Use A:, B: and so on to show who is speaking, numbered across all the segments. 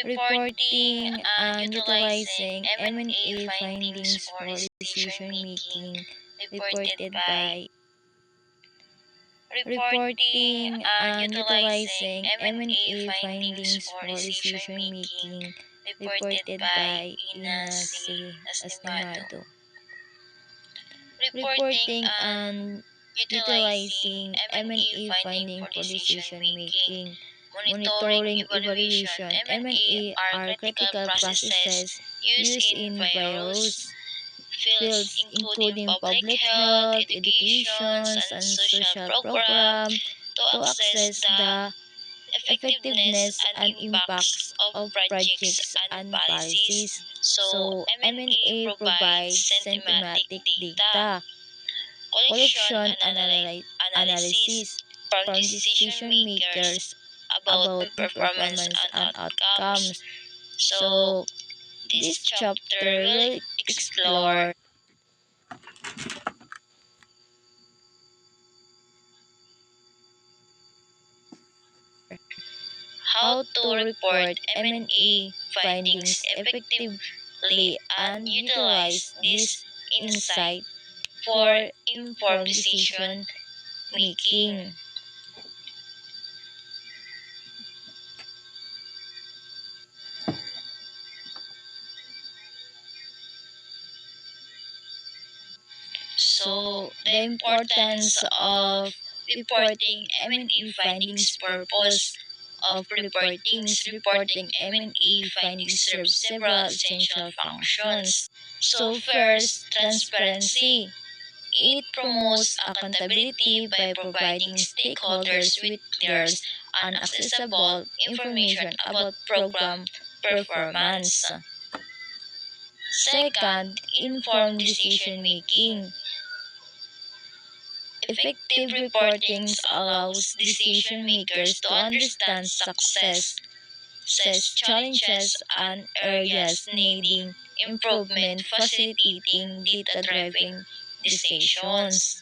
A: reporting and utilizing M&A findings for decision-making, reporting and utilizing M&A findings for decision-making, reported by Ina C. Estimado. Reporting and utilizing M&A finding for decision-making, monitoring, evaluation. M&A are critical processes used in various fields including public health, education, and social programs to assess the effectiveness and impacts of projects and policies. So, M&A provides systematic data, collection and analysis from decision makers about performance and outcomes. So, this chapter will explore how to report M&A findings effectively and utilize this insight for informed decision making. So, the importance of reporting M&A findings. Purpose of reporting M&A findings serves several essential functions. So first, transparency. It promotes accountability by providing stakeholders with clear and accessible information about program performance. Second, informed decision making. Effective reporting allows decision makers to understand challenges, and areas needing improvement, facilitating data-driven decisions.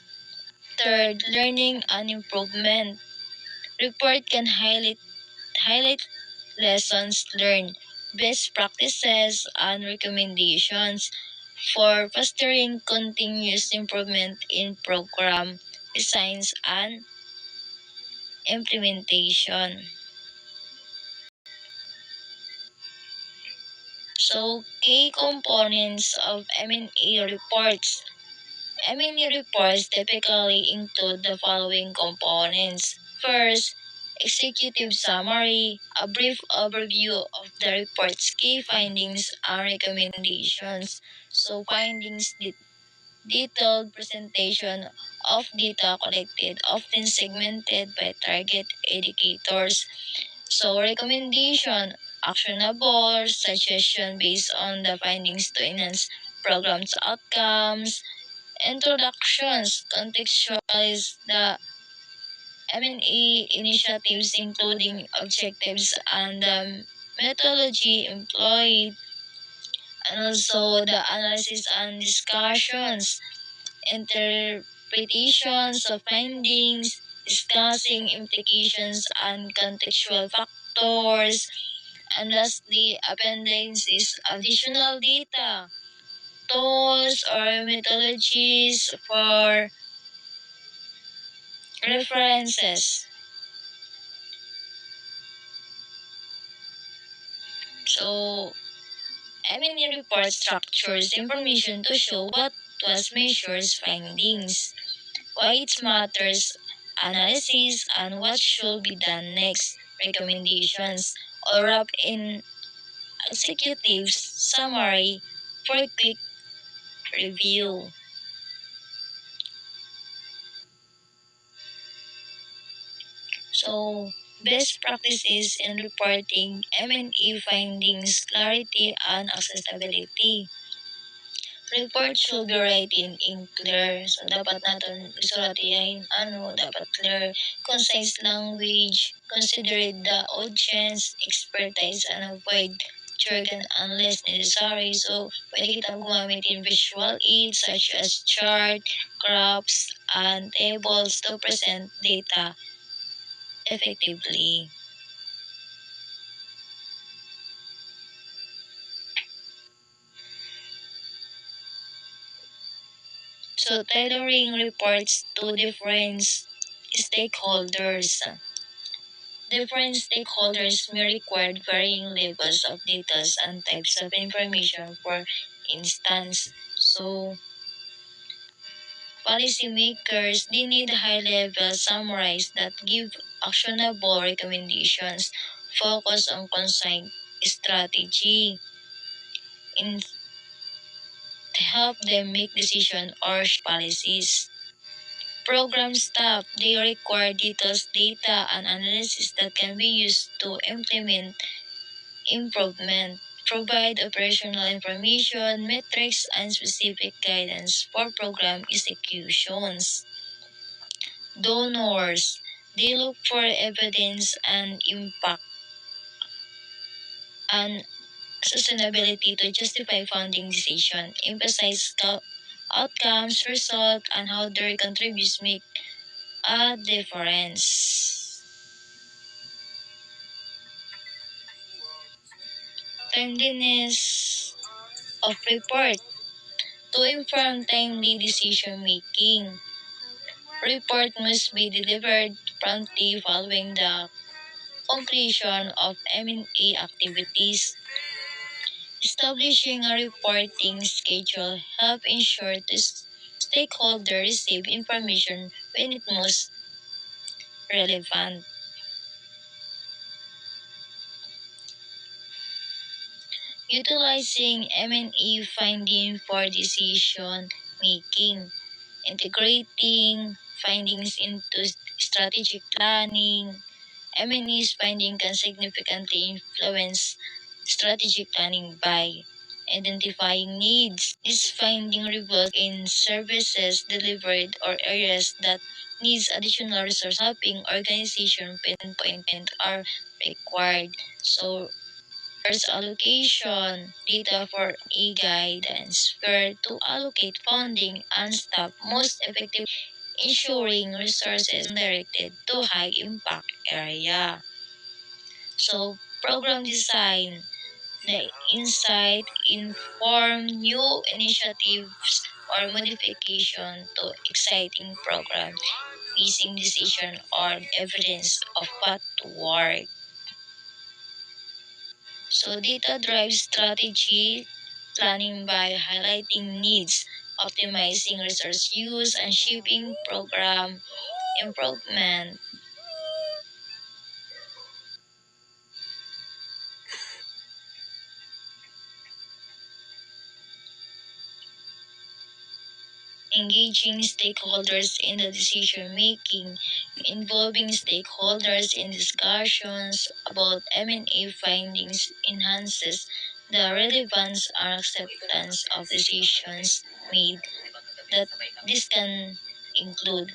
A: Third, learning and improvement. Report can highlight lessons learned, best practices, and recommendations for fostering continuous improvement in program designs and implementation. So, key components of M&A reports. M&A reports typically include the following components. First, executive summary, a brief overview of the report's key findings and recommendations. So, findings, detailed presentation of data collected, often segmented by target indicators. So, recommendation, actionable suggestion based on the findings to enhance programs outcomes. Introductions, contextualize the M&A initiatives including objectives and the methodology employed, and also the analysis and discussions, interpretations of findings, discussing implications and contextual factors, and lastly, appendices, additional data, tools or methodologies for references. So, M&A report structures information to show what was measure's findings, why it matters, analysis, and what should be done next, recommendations, or wrap in executive's summary for quick review. So, best practices in reporting M&A findings, clarity, and accessibility. Report should be written in clear. So, dapat natin isulat yan, dapat clear, concise language, consider the audience, expertise, and avoid jargon unless necessary. So, pwede kita gumamit in visual aids such as chart, graphs, and tables to present data effectively. So tailoring reports to different stakeholders. Different stakeholders may require varying levels of data and types of information. For instance, so policymakers, they need high-level summaries that give actionable recommendations, focus on concise strategy, and help them make decisions or policies. Program staff, they require details, data, and analysis that can be used to implement improvement, provide operational information, metrics, and specific guidance for program executions. Donors, they look for evidence and impact and sustainability to justify funding decision, emphasize outcomes, result, and how their contributes make a difference. Timeliness of report to inform timely decision making. Report must be delivered promptly following the completion of M&A activities. Establishing a reporting schedule help ensure the stakeholder receive information when it most relevant. Utilizing M&A finding for decision making, integrating findings into strategic planning. M&E's finding can significantly influence strategic planning by identifying needs. This finding reveals in services delivered or areas that needs additional resources, helping organization pinpoint are required. So resource allocation data for a guidance where to allocate funding and staff most effectively, ensuring resources directed to high impact area. So program design, the insight inform new initiatives or modification to exciting program, basing decision on evidence of what to work. So data drives strategy planning by highlighting needs, optimizing resource use, and shaping program improvement. Engaging stakeholders in the decision making, involving stakeholders in discussions about M&A findings enhances the relevance and acceptance of decisions made. That this can include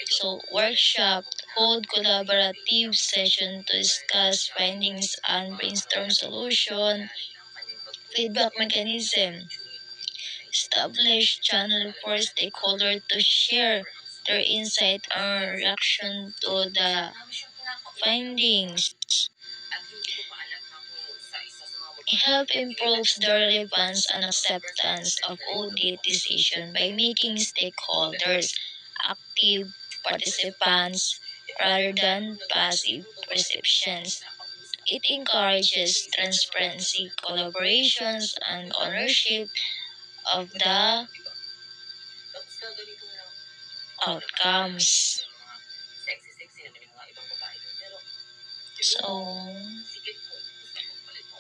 A: so workshop, hold collaborative session to discuss findings and brainstorm solution, feedback mechanism, establish channel for stakeholders to share their insight or reaction to the findings. Help improves the relevance and acceptance of audit decision by making stakeholders active participants rather than passive perceptions. It encourages transparency, collaborations, and ownership of the outcomes. So,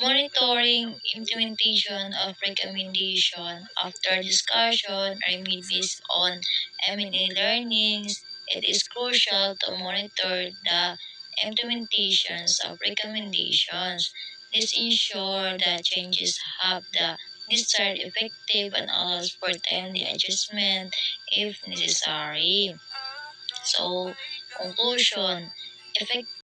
A: monitoring implementation of recommendation after discussion are made based on M&A learnings. It is crucial to monitor the implementations of recommendations. This ensures that changes have the desired effective and allows for timely adjustment if necessary. So, conclusion, effective